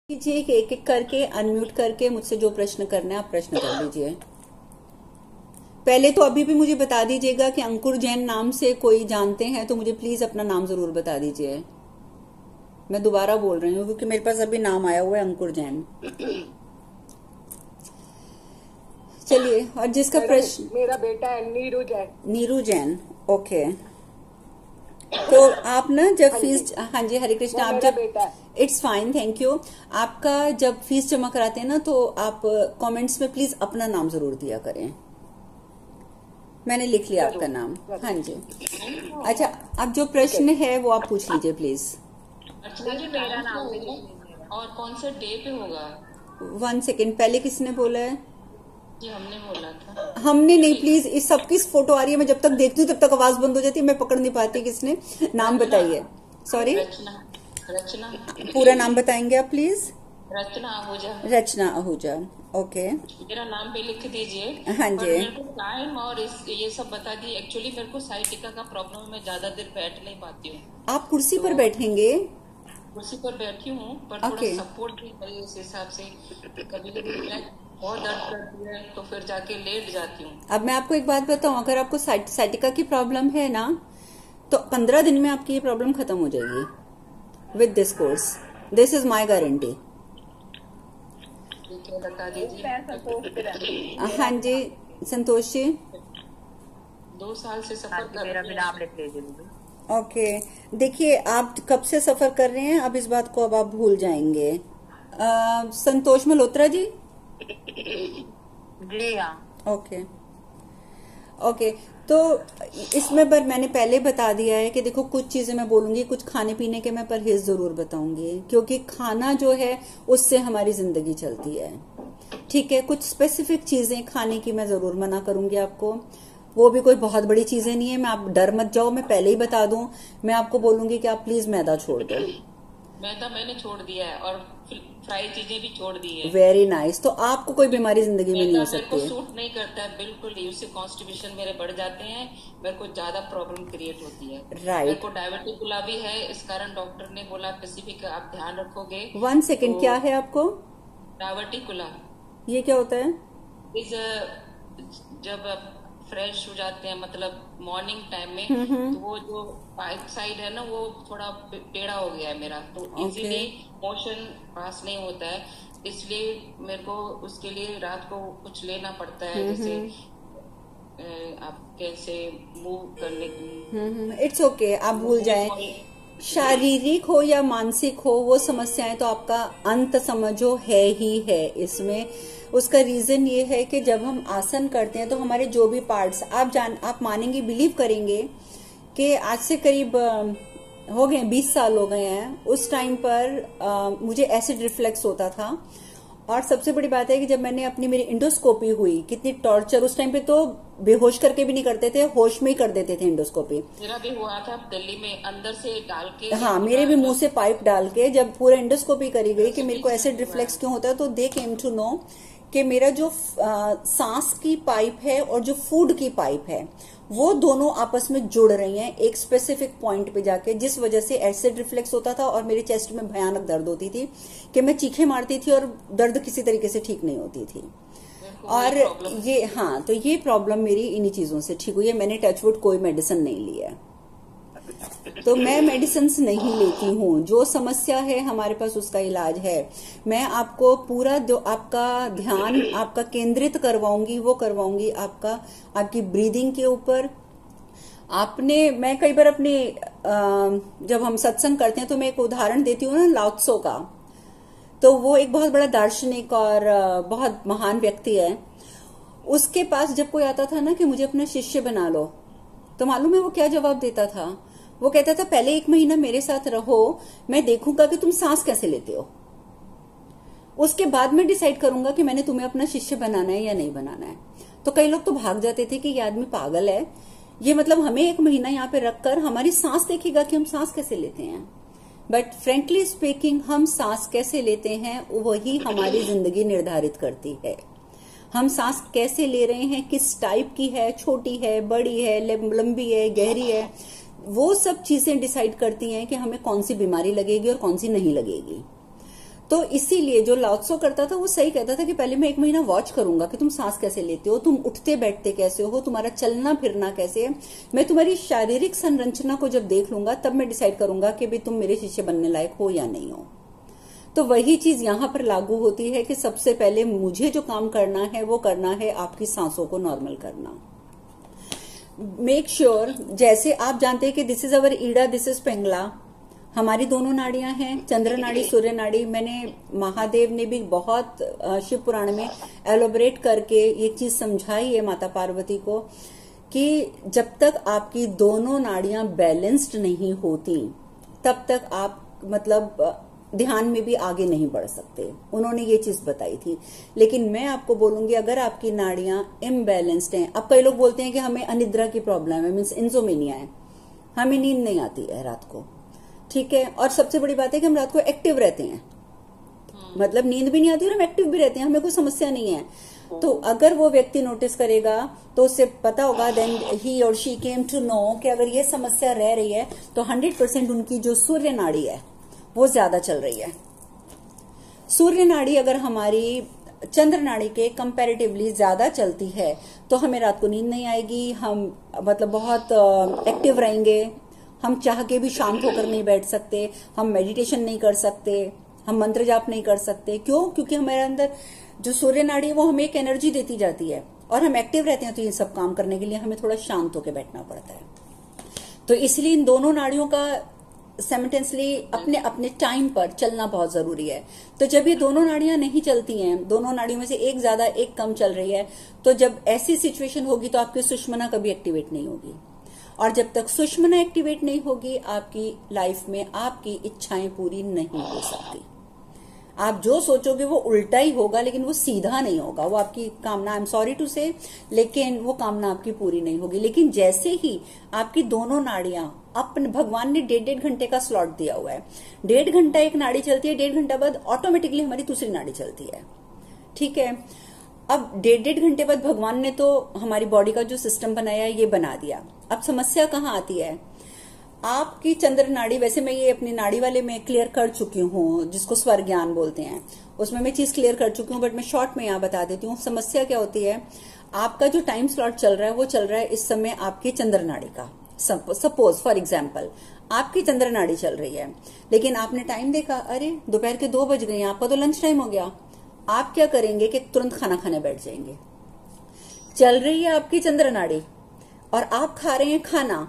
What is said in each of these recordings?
कीजिए एक एक करके अनम्यूट करके मुझसे जो प्रश्न करना है आप प्रश्न कर लीजिए। पहले तो अभी भी मुझे बता दीजिएगा कि अंकुर जैन नाम से कोई जानते हैं तो मुझे प्लीज अपना नाम जरूर बता दीजिए। मैं दोबारा बोल रही हूँ क्योंकि मेरे पास अभी नाम आया हुआ है अंकुर जैन। चलिए, और जिसका प्रश्न मेरा बेटा है नीरू जैन। नीरू जैन, ओके। तो आप ना जब फीस, हाँ जी, हरे कृष्ण, आप जब, इट्स फाइन, थैंक यू। आपका जब फीस जमा कराते हैं ना तो आप कमेंट्स में प्लीज अपना नाम जरूर दिया करें। मैंने लिख लिया आपका नाम, हाँ जी। अच्छा, अब जो प्रश्न है वो आप पूछ लीजिए प्लीज। अच्छा जी, मेरा नाम और कौन से डे पे होगा? 1 सेकेंड, पहले किसने बोला है? जी हमने बोला था। हमने नहीं, प्लीज। इस सबकी फोटो आ रही है, मैं जब तक देखती हूँ तब तक आवाज बंद हो जाती है, मैं पकड़ नहीं पाती किसने। नाम बताइए। सॉरी, रचना। पूरा नाम बताएंगे आप प्लीज? रचना आहूजा। रचना आहूजा, ओके। मेरा नाम भी लिख दीजिए। हाँ जी। मेरे को टाइम और ये सब बता दी। एक्चुअली मेरे को साइटिका का प्रॉब्लम है, मैं ज्यादा देर बैठ नहीं पाती हूँ। आप कुर्सी पर बैठेंगे? कुर्सी पर बैठी हूँ पर थोड़ा सपोर्ट भी है इस हिसाब से। कभी कभी बहुत दर्द करती है तो फिर जाके लेट जाती हूँ। अब मैं आपको एक बात बताऊं, अगर आपको साइटिका की प्रॉब्लम है ना तो 15 दिन में आपकी ये प्रॉब्लम खत्म हो जाएगी with this course. This is my guarantee. ठीक है, बता दीजिए। हाँ जी, संतोष जी। 2 साल से सफर कर मेरा भी नाम लिख लीजिए। ओके, देखिए आप कब से सफर कर रहे हैं, अब इस बात को अब आप भूल जाएंगे। संतोष मल्होत्रा जी। जी हाँ। ओके ओके, तो इसमें पर मैंने पहले बता दिया है कि देखो, कुछ चीजें मैं बोलूंगी, कुछ खाने पीने के मैं परहेज जरूर बताऊंगी क्योंकि खाना जो है उससे हमारी जिंदगी चलती है। ठीक है, कुछ स्पेसिफिक चीजें खाने की मैं जरूर मना करूंगी आपको। वो भी कोई बहुत बड़ी चीजें नहीं है, मैं, आप डर मत जाओ, मैं पहले ही बता दूं। मैं आपको बोलूंगी कि आप प्लीज मैदा छोड़ दो। मैदा मैंने छोड़ दिया है और फ्राई चीजें भी छोड़ दी है। Very nice. तो आपको कोई बीमारी जिंदगी में नहीं हो सकती मेरे को सूट नहीं करता है बिल्कुल ही, उससे कॉन्स्टिपेशन मेरे बढ़ जाते हैं, मेरे को ज्यादा प्रॉब्लम क्रिएट होती है। राइट। मेरे को डायबिटिकुला भी है, इस कारण डॉक्टर ने बोला स्पेसिफिक आप ध्यान रखोगे। 1 सेकेंड, तो क्या है आपको? डायबिटिकुला। ये क्या होता है? इस जब फ्रेश हो जाते हैं, मतलब मॉर्निंग टाइम में, तो वो जो पाइप साइड है ना वो थोड़ा टेढ़ा हो गया है मेरा, तो इजीली मोशन पास नहीं होता है। इसलिए मेरे को उसके लिए रात को कुछ लेना पड़ता है, जैसे आप कैसे मूव करने की। इट्स ओके, आप भूल जाएं। शारीरिक हो या मानसिक हो, वो समस्याएं तो आपका अंत समझो है ही है इसमें। उसका रीजन ये है कि जब हम आसन करते हैं तो हमारे जो भी पार्ट्स, आप मानेंगे, बिलीव करेंगे कि आज से करीब हो गए 20 साल हो गए हैं। उस टाइम पर मुझे एसिड रिफ्लेक्स होता था। और सबसे बड़ी बात है कि जब मैंने अपनी मेरी इंडोस्कोपी हुई, कितनी टॉर्चर, उस टाइम पे तो बेहोश करके भी नहीं करते थे, होश में ही कर देते थे इंडोस्कोपी। मेरा भी हुआ था दिल्ली में, अंदर से डाल के। हाँ, मेरे भी मुंह से पाइप डाल के जब पूरा इंडोस्कोपी करी गई कि मेरे को एसिड रिफ्लेक्स क्यों होता है, तो दे केम टू नो कि मेरा जो सांस की पाइप है और जो फूड की पाइप है वो दोनों आपस में जुड़ रही हैं एक स्पेसिफिक पॉइंट पे जाके, जिस वजह से एसिड रिफ्लेक्स होता था और मेरे चेस्ट में भयानक दर्द होती थी कि मैं चीखें मारती थी और दर्द किसी तरीके से ठीक नहीं होती थी। और ये, हाँ, तो ये प्रॉब्लम मेरी इन्हीं चीजों से ठीक हुई है। मैंने टचवुड कोई मेडिसिन नहीं लिया, तो मैं मेडिसिन नहीं लेती हूँ। जो समस्या है हमारे पास उसका इलाज है। मैं आपको पूरा जो आपका ध्यान आपका केंद्रित करवाऊंगी वो करवाऊंगी आपकी ब्रीदिंग के ऊपर। मैं कई बार अपने जब हम सत्संग करते हैं तो मैं एक उदाहरण देती हूँ ना, लाओ त्सो का। तो वो एक बहुत बड़ा दार्शनिक और बहुत महान व्यक्ति है। उसके पास जब कोई आता था ना कि मुझे अपना शिष्य बना लो, तो मालूम है वो क्या जवाब देता था? वो कहता था, पहले 1 महीना मेरे साथ रहो, मैं देखूंगा कि तुम सांस कैसे लेते हो, उसके बाद मैं डिसाइड करूंगा कि मैंने तुम्हें अपना शिष्य बनाना है या नहीं बनाना है। तो कई लोग तो भाग जाते थे कि ये आदमी पागल है, ये मतलब हमें 1 महीना यहाँ पे रखकर हमारी सांस देखेगा कि हम सांस कैसे लेते हैं। बट फ्रेंकली स्पीकिंग, हम सांस कैसे लेते हैं वही हमारी जिंदगी निर्धारित करती है। हम सांस कैसे ले रहे हैं, किस टाइप की है, छोटी है, बड़ी है, लंबी है, गहरी है, वो सब चीजें डिसाइड करती हैं कि हमें कौन सी बीमारी लगेगी और कौन सी नहीं लगेगी। तो इसीलिए जो लाओत्सो करता था वो सही कहता था कि पहले मैं 1 महीना वॉच करूंगा कि तुम सांस कैसे लेते हो, तुम उठते बैठते कैसे हो, तुम्हारा चलना फिरना कैसे है। मैं तुम्हारी शारीरिक संरचना को जब देख लूंगा तब मैं डिसाइड करूंगा कि भाई तुम मेरे शिष्य बनने लायक हो या नहीं हो। तो वही चीज यहां पर लागू होती है कि सबसे पहले मुझे जो काम करना है वो करना है आपकी सांसों को नॉर्मल करना। मेक श्योर जैसे आप जानते हैं कि this is our Ida, this is Pingala, हमारी दोनों नाड़ियां हैं, चंद्र नाड़ी सूर्य नाड़ी। मैंने महादेव ने भी बहुत शिव पुराण में एलोबरेट करके ये चीज समझाई है माता पार्वती को कि जब तक आपकी दोनों नाड़ियां बैलेंस्ड नहीं होती तब तक आप मतलब ध्यान में भी आगे नहीं बढ़ सकते। उन्होंने ये चीज बताई थी। लेकिन मैं आपको बोलूंगी अगर आपकी नाड़ियां इम्बैलेंस्ड हैं, अब कई लोग बोलते हैं कि हमें अनिद्रा की प्रॉब्लम है, मीन्स इंसोमेनिया है, हमें नींद नहीं आती है रात को, ठीक है। और सबसे बड़ी बात है कि हम रात को एक्टिव रहते हैं, मतलब नींद भी नहीं आती और हम एक्टिव भी रहते हैं, हमें कोई समस्या नहीं है। तो अगर वो व्यक्ति नोटिस करेगा तो उससे पता होगा, देन ही और शी केम टू नो कि अगर ये समस्या रह रही है तो 100% उनकी जो सूर्य नाड़ी है वो ज्यादा चल रही है। सूर्य नाड़ी अगर हमारी चंद्र नाड़ी के कंपैरेटिवली ज्यादा चलती है तो हमें रात को नींद नहीं आएगी, हम मतलब बहुत एक्टिव रहेंगे, हम चाह के भी शांत होकर नहीं बैठ सकते, हम मेडिटेशन नहीं कर सकते, हम मंत्र जाप नहीं कर सकते। क्यों? क्योंकि हमारे अंदर जो सूर्य नाड़ी है वो हमें एक एनर्जी देती जाती है और हम एक्टिव रहते हैं। तो ये सब काम करने के लिए हमें थोड़ा शांत होकर बैठना पड़ता है। तो इसलिए इन दोनों नाड़ियों का साइमल्टेनियसली अपने अपने टाइम पर चलना बहुत जरूरी है। तो जब ये दोनों नाड़ियां नहीं चलती हैं, दोनों नाड़ियों में से एक ज्यादा एक कम चल रही है, तो जब ऐसी सिचुएशन होगी तो आपकी सुषुम्ना कभी एक्टिवेट नहीं होगी। और जब तक सुषुम्ना एक्टिवेट नहीं होगी आपकी लाइफ में आपकी इच्छाएं पूरी नहीं हो सकती। आप जो सोचोगे वो उल्टा ही होगा, लेकिन वो सीधा नहीं होगा। वो आपकी कामना, आई एम सॉरी टू से, लेकिन वो कामना आपकी पूरी नहीं होगी। लेकिन जैसे ही आपकी दोनों नाड़ियां अपने, भगवान ने 1.5 घंटे का स्लॉट दिया हुआ है, 1.5 घंटा एक नाड़ी चलती है, 1.5 घंटा बाद ऑटोमेटिकली हमारी दूसरी नाड़ी चलती है, ठीक है। अब 1.5 घंटे बाद भगवान ने तो हमारी बॉडी का जो सिस्टम बनाया है ये बना दिया। अब समस्या कहाँ आती है? आपकी चंद्र नाड़ी, वैसे मैं ये अपनी नाड़ी वाले में क्लियर कर चुकी हूँ, जिसको स्वर ज्ञान बोलते हैं, उसमें मैं चीज क्लियर कर चुकी हूँ, बट मैं शॉर्ट में यहाँ बता देती हूँ। समस्या क्या होती है, आपका जो टाइम स्लॉट चल रहा है वो चल रहा है इस समय आपकी चंद्र नाड़ी का। सपोज फॉर एग्जाम्पल आपकी चंद्र नाड़ी चल रही है, लेकिन आपने टाइम देखा, अरे दोपहर के 2 बज गए, आपका तो लंच टाइम हो गया। आप क्या करेंगे कि तुरंत खाना खाने बैठ जाएंगे। चल रही है आपकी चंद्र नाड़ी और आप खा रहे हैं खाना,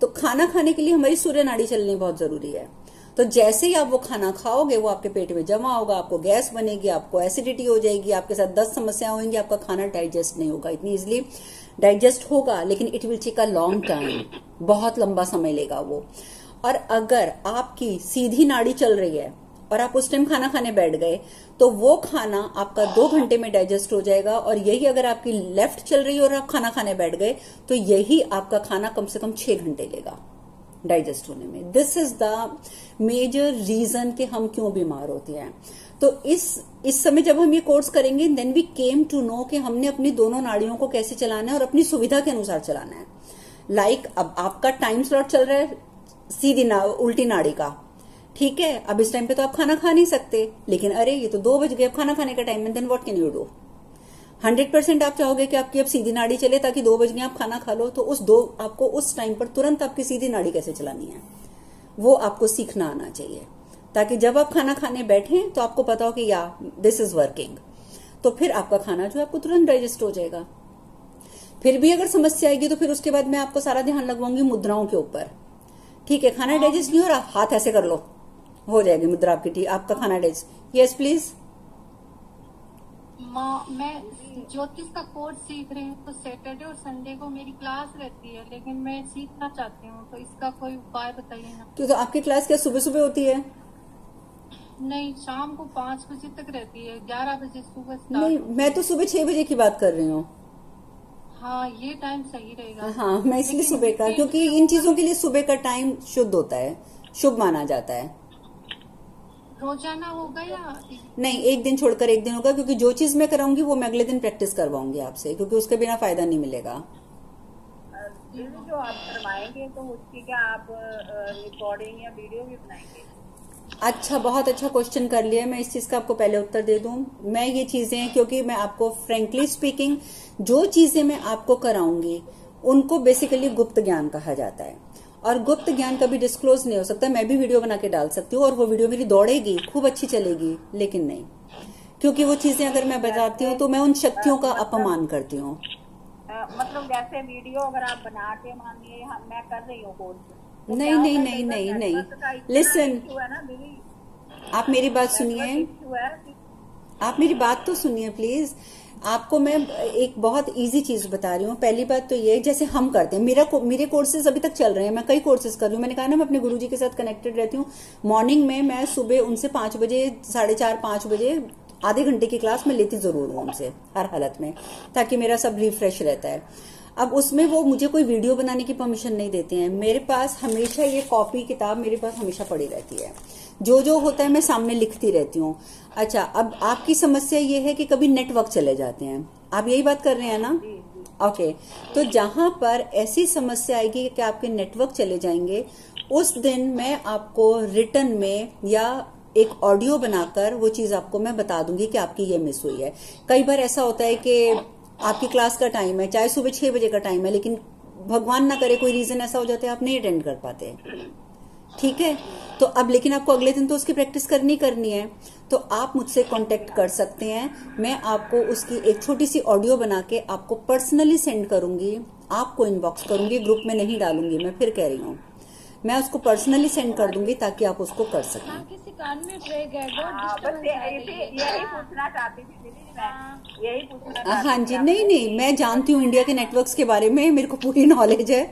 तो खाना खाने के लिए हमारी सूर्य नाड़ी चलनी बहुत जरूरी है। तो जैसे ही आप वो खाना खाओगे वो आपके पेट में जमा होगा, आपको गैस बनेगी, आपको एसिडिटी हो जाएगी, आपके साथ 10 समस्याएं होंगी, आपका खाना डाइजेस्ट नहीं होगा। इतनी इजिली डाइजेस्ट होगा लेकिन it will take a long time, बहुत लंबा समय लेगा वो। और अगर आपकी सीधी नाड़ी चल रही है और आप उस टाइम खाना खाने बैठ गए तो वो खाना आपका 2 घंटे में डाइजेस्ट हो जाएगा। और यही अगर आपकी लेफ्ट चल रही है और आप खाना खाने बैठ गए तो यही आपका खाना कम से कम 6 घंटे लेगा डाइजेस्ट होने में। This is the major reason कि हम क्यों बीमार होते हैं। तो इस समय जब हम ये कोर्स करेंगे, then we came to know कि हमने अपनी दोनों नाड़ियों को कैसे चलाना है और अपनी सुविधा के अनुसार चलाना है। लाइक अब आपका टाइम स्लॉट चल रहा है सीधी उल्टी नाड़ी का, ठीक है। अब इस टाइम पे तो आप खाना खा नहीं सकते, लेकिन अरे ये तो 2 बज गए, अब खाना खाने का टाइम है, then what can you do? 100% आप चाहोगे कि आपकी अब सीधी नाड़ी चले ताकि 2 बज गए आप खाना खा लो। तो आपको उस टाइम पर तुरंत आपकी सीधी नाड़ी कैसे चलानी है वो आपको सीखना आना चाहिए, ताकि जब आप खाना खाने बैठे तो आपको पता हो कि या दिस इज वर्किंग। तो फिर आपका खाना जो है आपको तुरंत डाइजेस्ट हो जाएगा। फिर भी अगर समस्या आएगी तो फिर उसके बाद मैं आपको सारा ध्यान लगवाऊंगी मुद्राओं के ऊपर, ठीक है। खाना डाइजेस्ट नहीं हो रहा, हाथ ऐसे कर लो, हो जाएगी मुद्रा आपकी, ठीक, आपका खाना डाइजेस्ट। Yes please. मैं ज्योतिष का कोर्स सीख रही हूँ, तो सैटरडे और संडे को मेरी क्लास रहती है, लेकिन मैं सीखना चाहती हूँ, तो इसका कोई उपाय बताइए ना। क्यों, तो आपकी क्लास क्या सुबह सुबह होती है? नहीं, शाम को 5 बजे तक रहती है, 11 बजे सुबह नहीं, मैं तो सुबह 6 बजे की बात कर रही हूँ। हाँ, ये टाइम सही रहेगा। हाँ, मैं इसलिए सुबह का, क्योंकि इन चीजों के लिए सुबह का टाइम शुद्ध होता है, शुभ माना जाता है। रोजाना होगा या नहीं, एक दिन छोड़कर एक दिन होगा, क्योंकि जो चीज मैं कराऊंगी वो मैं अगले दिन प्रैक्टिस करवाऊंगी आपसे, क्योंकि उसके बिना फायदा नहीं मिलेगा। जो आप करवाएंगे तो उसकी क्या आप रिकॉर्डिंग या वीडियो भी बनाएंगे? अच्छा, बहुत अच्छा क्वेश्चन कर लिया। मैं इस चीज का आपको पहले उत्तर दे दूं। मैं ये चीजें, क्योंकि मैं आपको फ्रेंकली स्पीकिंग जो चीजें मैं आपको कराऊंगी उनको बेसिकली गुप्त ज्ञान कहा जाता है, और गुप्त ज्ञान कभी डिस्क्लोज नहीं हो सकता। मैं भी वीडियो बना के डाल सकती हूँ और वो वीडियो मेरी दौड़ेगी, खूब अच्छी चलेगी, लेकिन नहीं, क्योंकि वो चीजें अगर मैं बताती हूँ तो मैं उन शक्तियों का अपमान करती हूँ। मतलब जैसे वीडियो अगर आप बना के मानिए मैं कर रही हूँ कोर्स, तो नहीं क्या नहीं होगा, नहीं इधर नहीं नहीं, नेटवर्क का इतना लिसन, इशू है ना दीदी, आप मेरी बात सुनिए, नेटवर्क इशू है कि आप मेरी बात तो सुनिए प्लीज। आपको मैं एक बहुत इजी चीज बता रही हूँ। पहली बात तो ये, जैसे हम करते हैं, मेरे कोर्सेज अभी तक चल रहे हैं, मैं कई कोर्सेज कर रही हूँ। मैंने कहा ना, मैं अपने गुरुजी के साथ कनेक्टेड रहती हूँ। मॉर्निंग में मैं सुबह उनसे 5 बजे, 4:30, 5 बजे आधे घंटे की क्लास मैं लेती जरूर हूँ उनसे, हर हालत में, ताकि मेरा सब रिफ्रेश रहता है। अब उसमें वो मुझे कोई वीडियो बनाने की परमिशन नहीं देते हैं। मेरे पास हमेशा ये कॉपी किताब मेरे पास हमेशा पड़ी रहती है, जो होता है मैं सामने लिखती रहती हूँ। अच्छा, अब आपकी समस्या ये है कि कभी नेटवर्क चले जाते हैं, आप यही बात कर रहे हैं ना? ओके, तो जहां पर ऐसी समस्या आएगी कि आपके नेटवर्क चले जाएंगे, उस दिन मैं आपको रिटर्न में या एक ऑडियो बनाकर वो चीज आपको मैं बता दूंगी कि आपकी ये मिस हुई है। कई बार ऐसा होता है कि आपकी क्लास का टाइम है, चाहे सुबह 6 बजे का टाइम है, लेकिन भगवान ना करे कोई रीजन ऐसा हो जाता है आप नहीं अटेंड कर पाते, ठीक है? तो अब लेकिन आपको अगले दिन तो उसकी प्रैक्टिस करनी है, तो आप मुझसे कांटेक्ट कर सकते हैं। मैं आपको उसकी एक छोटी सी ऑडियो बना के आपको पर्सनली सेंड करूंगी, आपको इनबॉक्स करूंगी, ग्रुप में नहीं डालूंगी। मैं फिर कह रही हूँ, मैं उसको पर्सनली सेंड कर दूंगी ताकि आप उसको कर सकें। किसी कान में ट्रेग है, बस यही पूछना चाहती थी दीदी, मैं यही पूछना चाहती हाँ जी, नहीं, मैं जानती हूँ इंडिया के नेटवर्क्स के बारे में, मेरे को पूरी नॉलेज है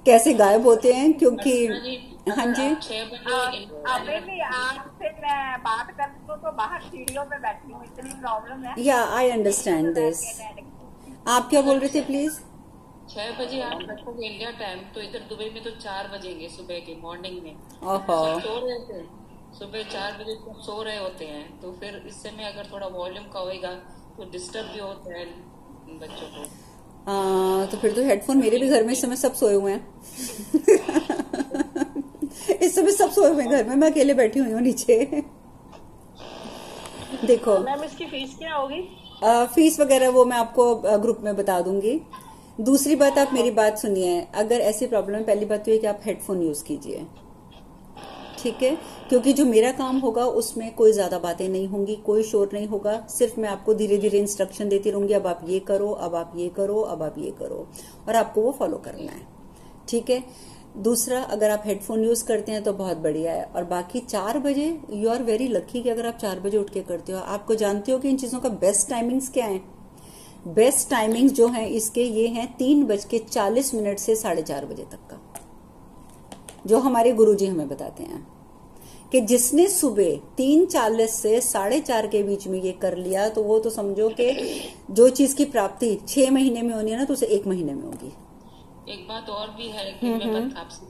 कैसे गायब होते हैं, क्योंकि हाँ जी। 6 बजे अभी भी आपसे मैं बात कर लूं तो बाहर सीढ़ियों पे बैठी हूँ, इतनी प्रॉब्लम है। या आई अंडरस्टैंड दिस। आप क्या बोल रहे थे प्लीज? 6 बजे आप रखोगे इंडिया टाइम, तो इधर दुबई में तो 4 बजेंगे सुबह के, मॉर्निंग में ओहो, सब सो रहे थे। सुबह 4 बजे सब सो रहे होते हैं, तो फिर इस समय अगर थोड़ा वॉल्यूम का होएगा तो डिस्टर्ब भी होता है बच्चों को। तो फिर तो हेडफोन मेरे भी घर में इस समय सब सोए हुए हैं इस समय सब सोए हुए हैं घर में, मैं अकेले बैठी हुई हूँ नीचे। देखो मैम, इसकी फीस क्या होगी? फीस वगैरह वो मैं आपको ग्रुप में बता दूंगी। दूसरी बात, आप मेरी बात सुनिए, अगर ऐसी प्रॉब्लम है, पहली बात तो ये कि आप हेडफोन यूज कीजिए, ठीक है? क्योंकि जो मेरा काम होगा उसमें कोई ज्यादा बातें नहीं होंगी, कोई शोर नहीं होगा, सिर्फ मैं आपको धीरे धीरे इंस्ट्रक्शन देती रहूंगी, अब आप ये करो, अब आप ये करो, अब आप ये करो, और आपको वो फॉलो करना है, ठीक है? दूसरा, अगर आप हेडफोन यूज करते हैं तो बहुत बढ़िया है, और बाकी 4 बजे यू आर वेरी लकी कि अगर आप 4 बजे उठ के करते हो। आपको जानते हो कि इन चीजों का बेस्ट टाइमिंग्स क्या है? बेस्ट टाइमिंग्स जो है इसके ये हैं 3:40 से 4:30 बजे तक का, जो हमारे गुरुजी हमें बताते हैं कि जिसने सुबह 3:40 से 4:30 के बीच में ये कर लिया, तो वो तो समझो कि जो चीज की प्राप्ति 6 महीने में होनी है ना, तो उसे 1 महीने में होगी। एक बात और भी है कि मैं आपसे